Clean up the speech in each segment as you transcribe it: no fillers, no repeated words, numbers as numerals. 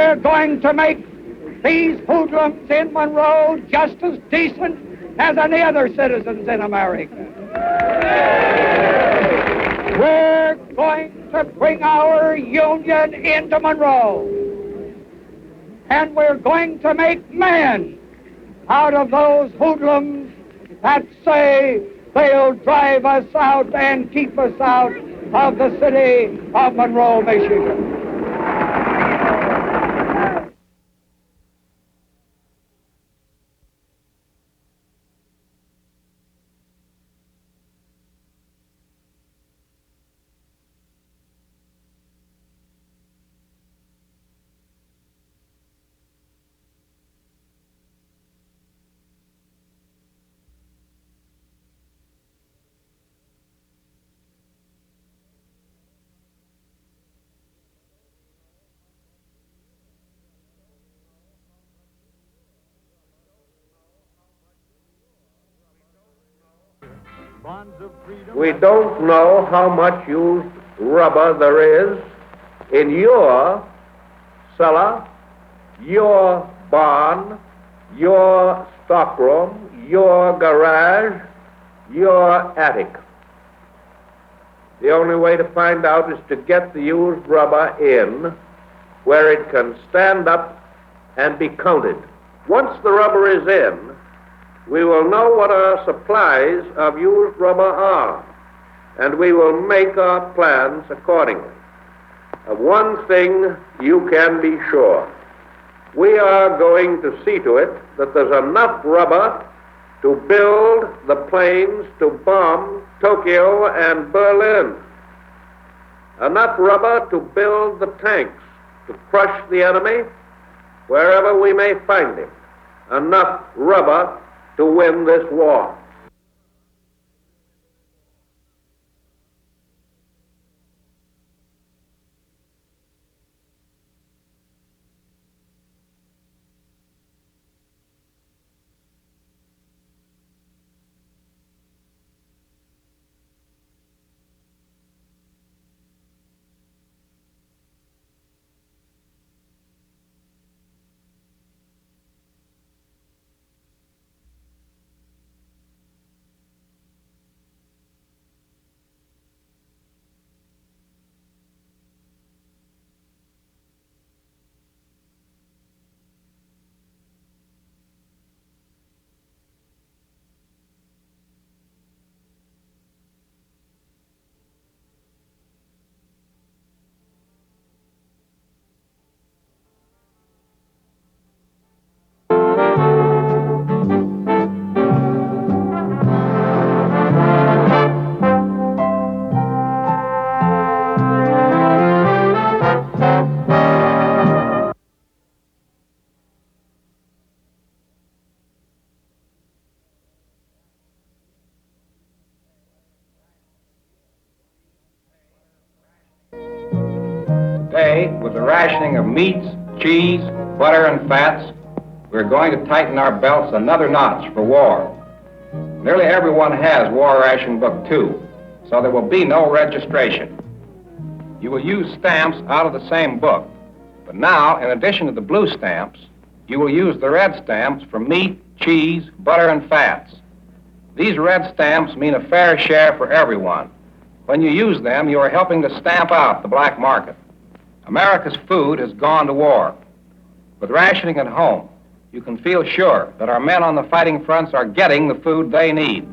we're going to make these hoodlums in Monroe just as decent as any other citizens in America. We're going to bring our union into Monroe. And we're going to make men out of those hoodlums that say they'll drive us out and keep us out of the city of Monroe, Michigan. We don't know how much used rubber there is in your cellar, your barn, your stockroom, your garage, your attic. The only way to find out is to get the used rubber in where it can stand up and be counted. Once the rubber is in, we will know what our supplies of used rubber are, and we will make our plans accordingly. Of one thing you can be sure. We are going to see to it that there's enough rubber to build the planes to bomb Tokyo and Berlin. Enough rubber to build the tanks to crush the enemy wherever we may find him. Enough rubber to win this war. Today, with the rationing of meats, cheese, butter, and fats, we're going to tighten our belts another notch for war. Nearly everyone has War Ration Book 2, so there will be no registration. You will use stamps out of the same book, but now, in addition to the blue stamps, you will use the red stamps for meat, cheese, butter, and fats. These red stamps mean a fair share for everyone. When you use them, you are helping to stamp out the black market. America's food has gone to war. With rationing at home, you can feel sure that our men on the fighting fronts are getting the food they need.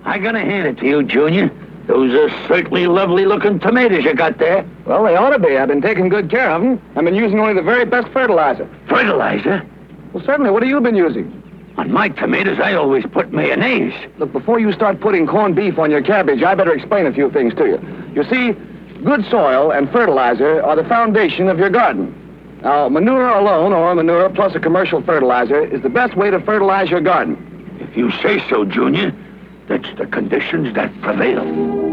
I gotta hand it to you, Junior. Those are certainly lovely-looking tomatoes you got there. Well, they ought to be. I've been taking good care of them. I've been using only the very best fertilizer. Fertilizer? Well, certainly. What have you been using? On my tomatoes, I always put mayonnaise. Look, before you start putting corned beef on your cabbage, I better explain a few things to you. You see, good soil and fertilizer are the foundation of your garden. Now, manure alone, or manure plus a commercial fertilizer, is the best way to fertilize your garden. If you say so, Junior, that's the conditions that prevail.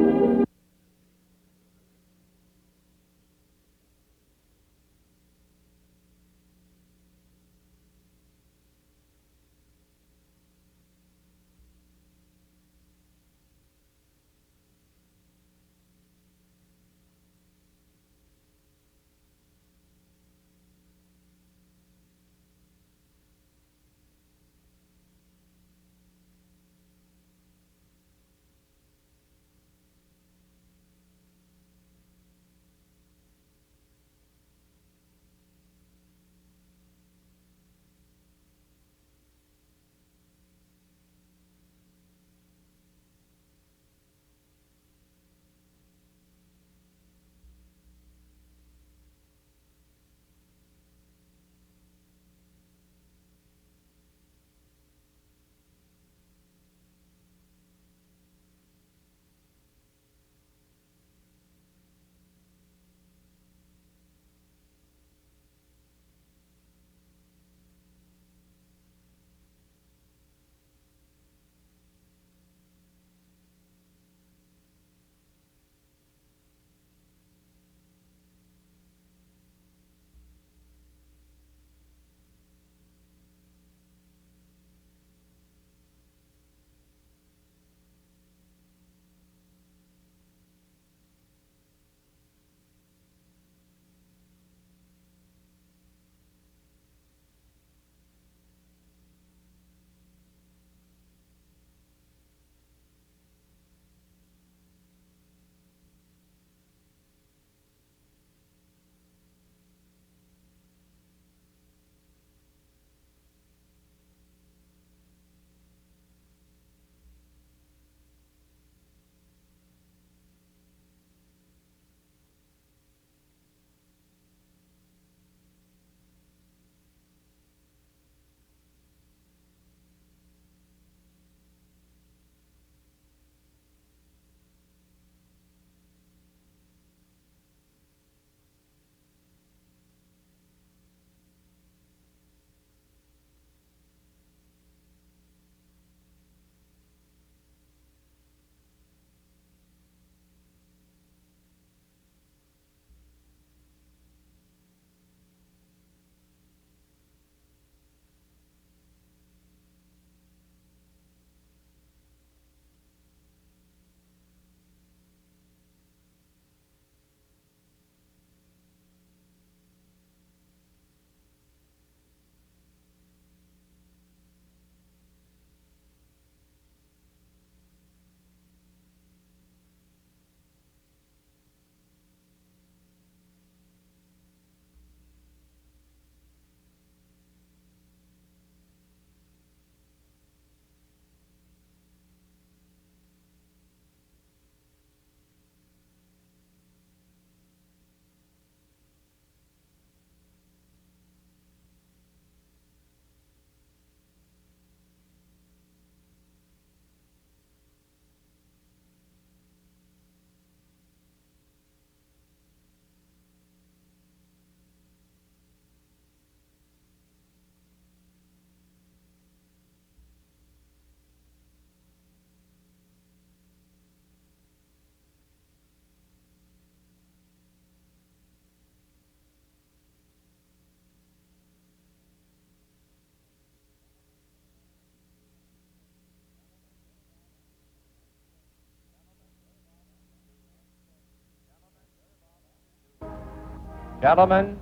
Gentlemen,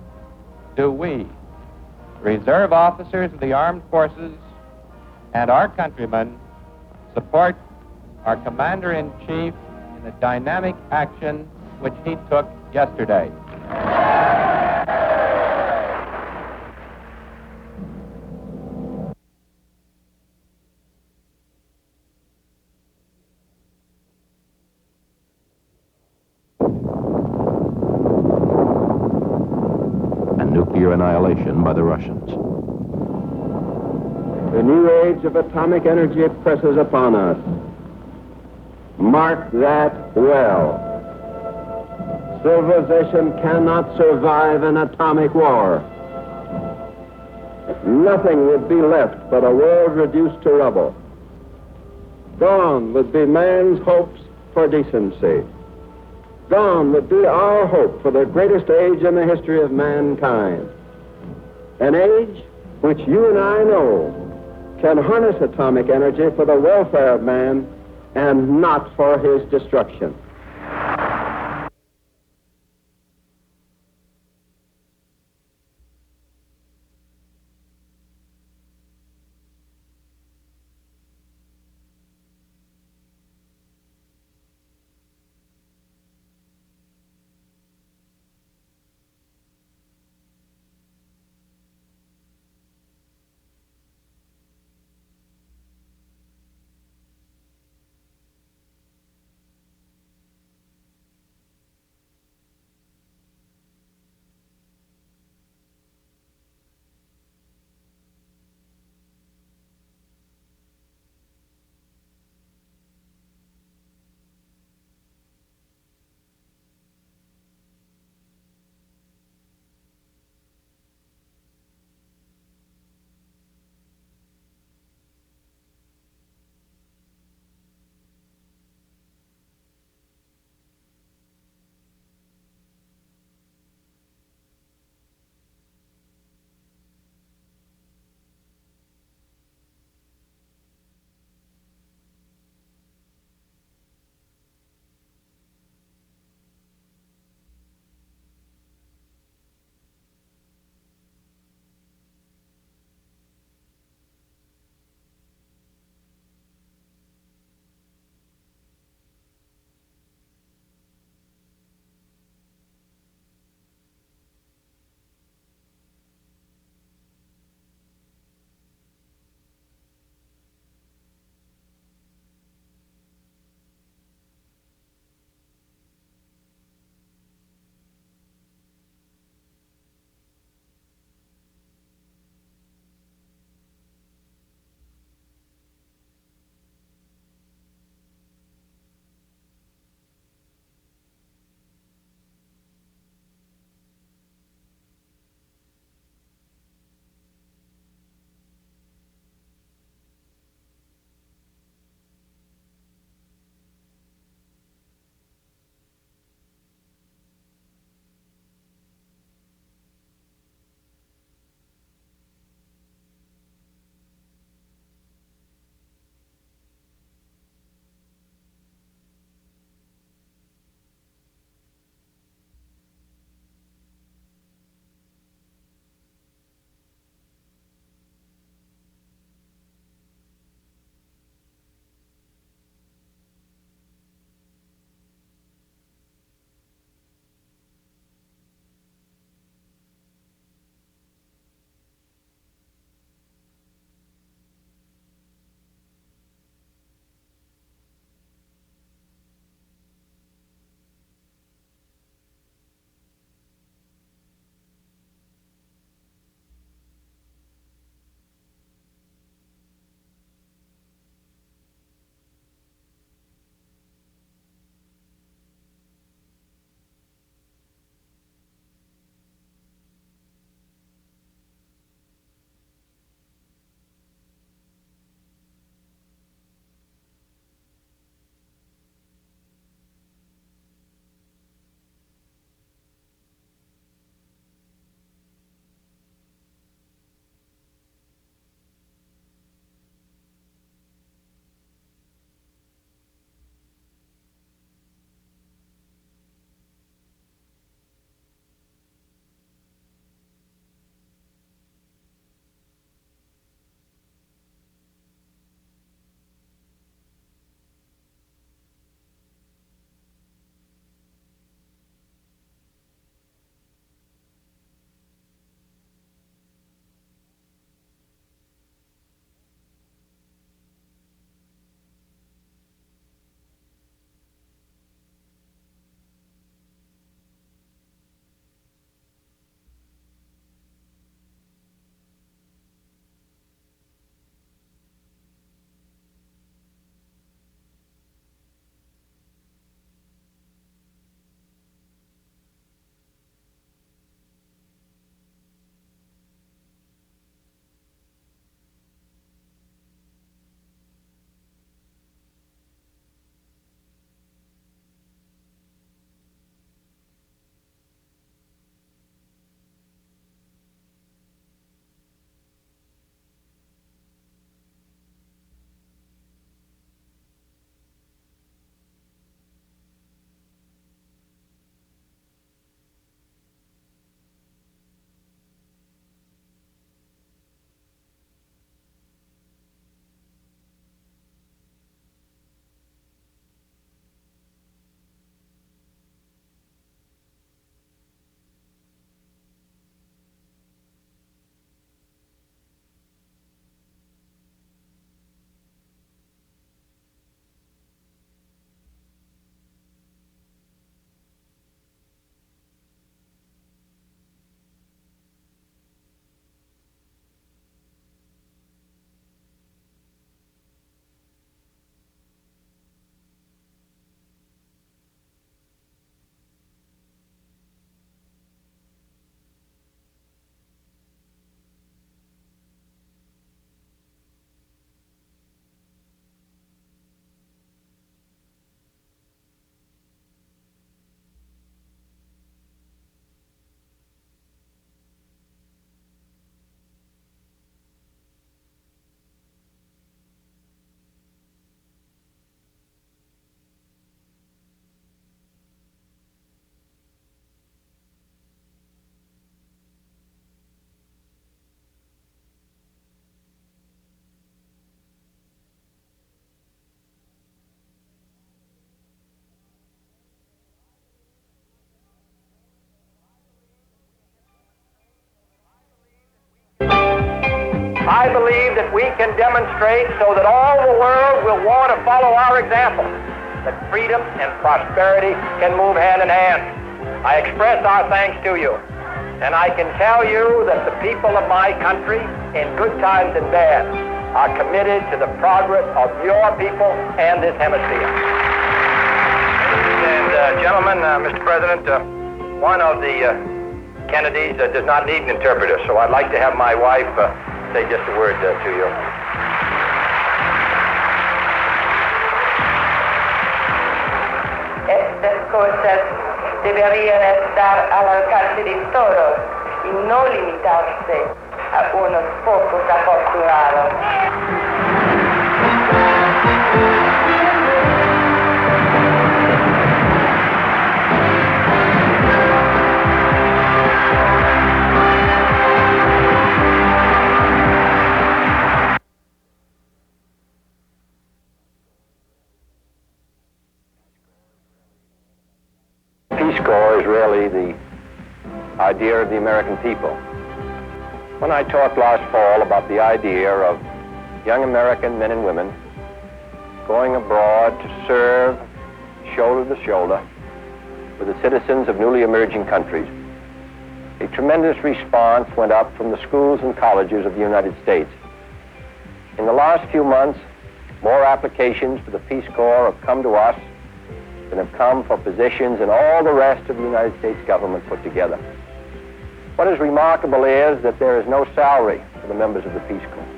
do we, reserve officers of the armed forces and our countrymen, support our Commander-in-Chief in the dynamic action which he took yesterday? Nuclear annihilation by the Russians. The new age of atomic energy presses upon us. Mark that well. Civilization cannot survive an atomic war. nothing would be left but a world reduced to rubble. Gone would be man's hopes for decency. Gone would be our hope for the greatest age in the history of mankind. An age which you and I know can harness atomic energy for the welfare of man and not for his destruction. I believe that we can demonstrate so that all the world will want to follow our example, that freedom and prosperity can move hand in hand. I express our thanks to you, and I can tell you that the people of my country, in good times and bad, are committed to the progress of your people and this hemisphere. Ladies and gentlemen, Mr. President, one of the Kennedys does not need an interpreter, so I'd like to have my wife say just a word to you. Estas cosas deberían estar al alcance de todos y no limitarse a unos pocos afortunados. Peace Corps is really the idea of the American people. When I talked last fall about the idea of young American men and women going abroad to serve shoulder to shoulder with the citizens of newly emerging countries, a tremendous response went up from the schools and colleges of the United States. In the last few months, more applications for the Peace Corps have come to us than have come for positions in all the rest of the United States government put together. What is remarkable is that there is no salary for the members of the Peace Corps.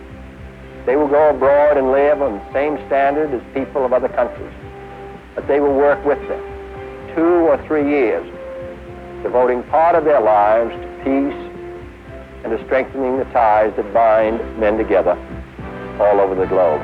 They will go abroad and live on the same standard as people of other countries, but they will work with them 2 or 3 years, devoting part of their lives to peace and to strengthening the ties that bind men together all over the globe.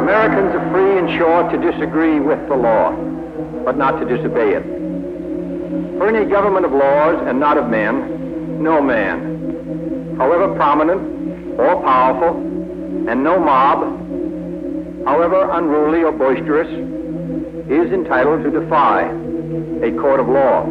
Americans are free and sure to disagree with the law, but not to disobey it. For in a government of laws and not of men, no man, however prominent or powerful, and no mob, however unruly or boisterous, is entitled to defy a court of law.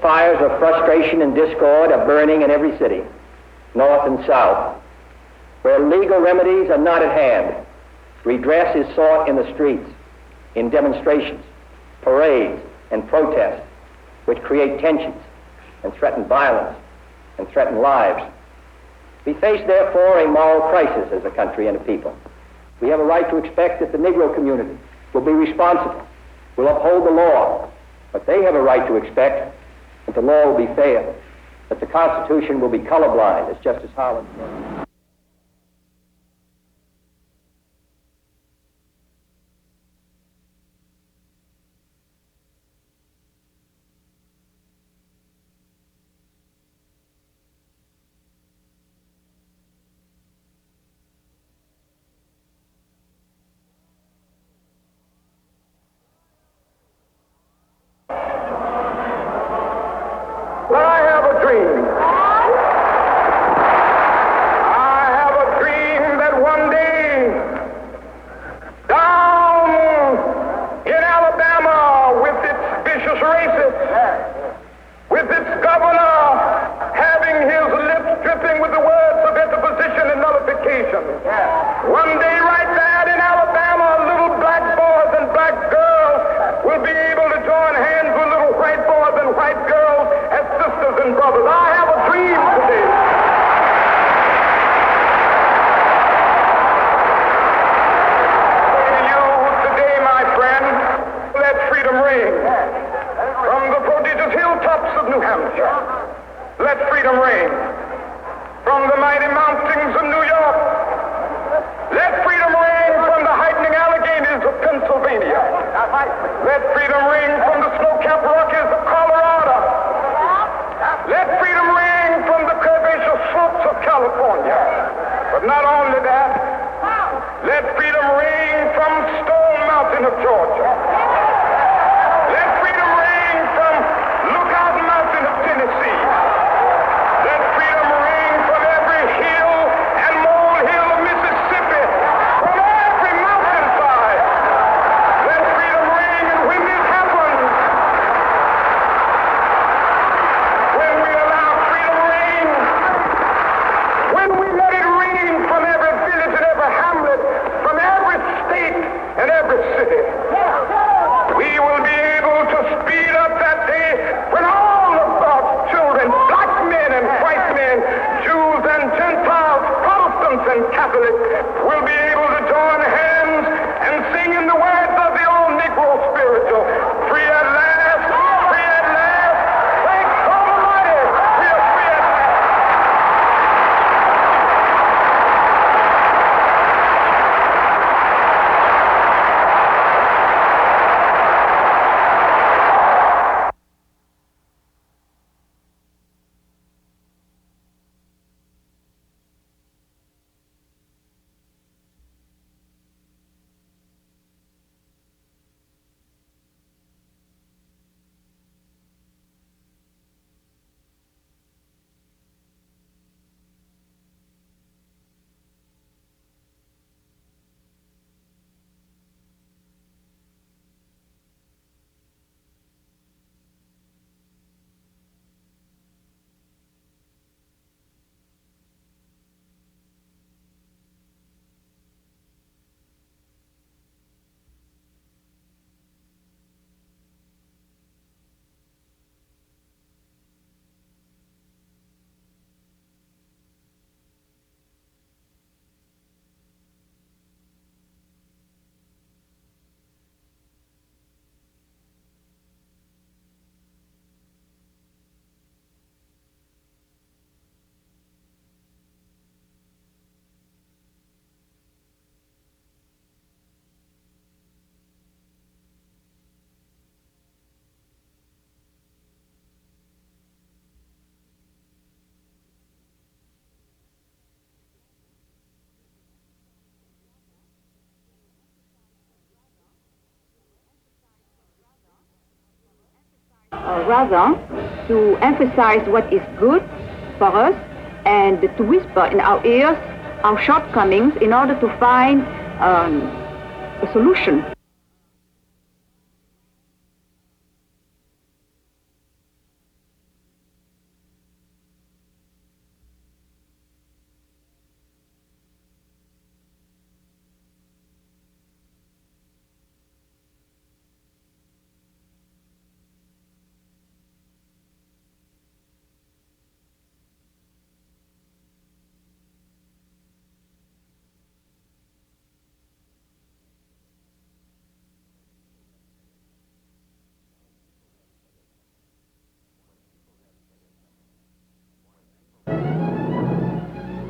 Fires of frustration and discord are burning in every city, north and south. Where legal remedies are not at hand, redress is sought in the streets, in demonstrations, parades, and protests, which create tensions and threaten violence and threaten lives. We face, therefore, a moral crisis as a country and a people. We have a right to expect that the Negro community will be responsible, will uphold the law, but they have a right to expect that the law will be fair, that the Constitution will be colorblind, as Justice Harlan said. rather to emphasize what is good for us and to whisper in our ears our shortcomings in order to find a solution.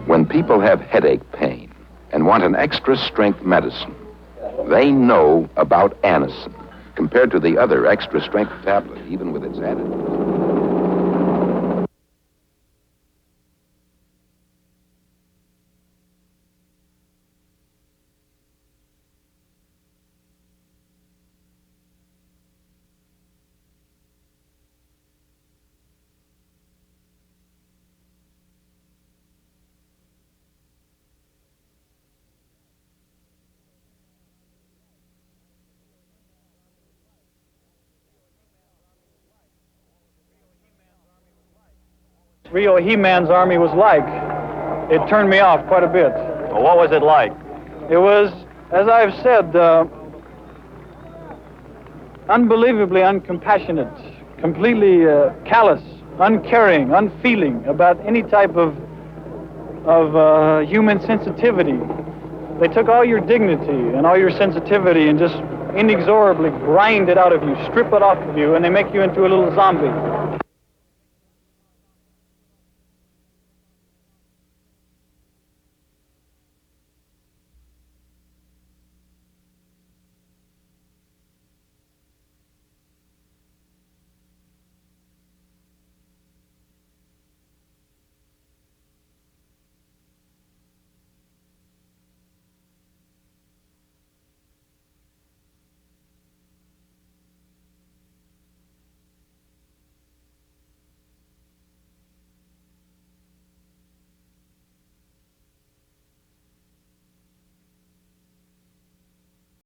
When people have headache pain and want an extra strength medicine, they know about Anacin. Compared to the other extra strength tablet, even with its additives. Rio He-Man's army was like. It turned me off quite a bit. Well, what was it like? It was, as I've said, unbelievably uncompassionate, completely callous, uncaring, unfeeling about any type of human sensitivity. They took all your dignity and all your sensitivity and just inexorably grind it out of you, strip it off of you, and they make you into a little zombie.